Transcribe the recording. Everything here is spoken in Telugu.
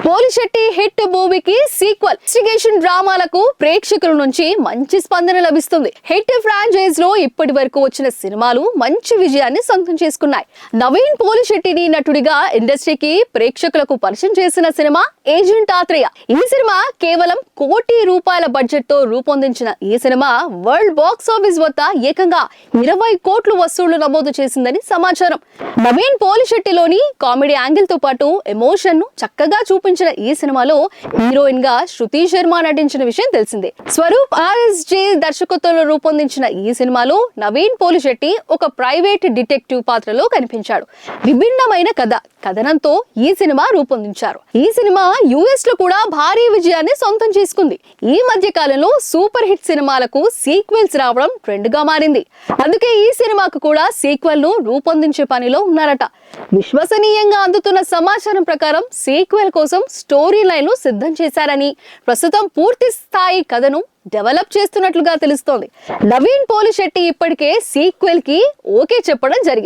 పోలిశెట్టి హిట్ మూవీకి సీక్వెల్ ఇన్వెస్టిగేషన్ డ్రామాలకు ప్రేక్షకుల నుంచి మంచి స్పందన లభిస్తుంది. హిట్ ఫ్రాంచైజ్ లో ఇప్పటి వరకు వచ్చిన సినిమాలు మంచి విజయాన్ని సొంతం చేసుకున్నాయి. నవీన్ పోలిశెట్టిని నటుడిగా ఇండస్ట్రీకి ప్రేక్షకులకు పరిచయం చేసిన సినిమా ఏజెంట్ ఆత్రేయ. ఈ సినిమా కేవలం ₹1 కోటి బడ్జెట్ తో రూపొందించిన ఈ సినిమా వరల్డ్ బాక్స్ ఆఫీస్ వద్ద ఏకంగా 20 కోట్లు వసూళ్లు నమోదు చేసిందని సమాచారం. నవీన్ పోలిశెట్టిలోని కామెడీ యాంగిల్ తో పాటు ఎమోషన్ ను చక్కగా చూపించిన ఈ సినిమాలో హీరోయిన్ గా శృతి శర్మ నటించిన విషయం తెలిసిందే. స్వరూప్ RSJ దర్శకత్వంలో రూపొందించిన ఈ సినిమాలో నవీన్ పోలిశెట్టి ఒక ప్రైవేట్ డిటెక్టివ్ పాత్రలో కనిపించాడు. విభిన్నమైన కథనంతో ఈ సినిమా రూపొందించారు. ఈ సినిమా US లో కూడా భారీ విజయాన్ని సొంతం చేసుకుంది. ఈ మధ్య కాలంలో సూపర్ హిట్ సినిమాలకు సీక్వెల్స్ రావడం ట్రెండ్ గా మారింది. అందుకే ఈ సినిమాకు కూడా సీక్వెల్ ను రూపొందించే పనిలో ఉన్నారట. విశ్వసనీయంగా అందుతున్న సమాచారం ప్రకారం సీక్వెల్ కోసం స్టోరీ లైన్ ను సిద్ధం చేశారని, ప్రస్తుతం పూర్తి స్థాయి కథను డెవలప్ చేస్తున్నట్లుగా తెలుస్తోంది. నవీన్ పోలిశెట్టి ఇప్పటికే సీక్వెల్ కి ఓకే చెప్పడం జరిగింది.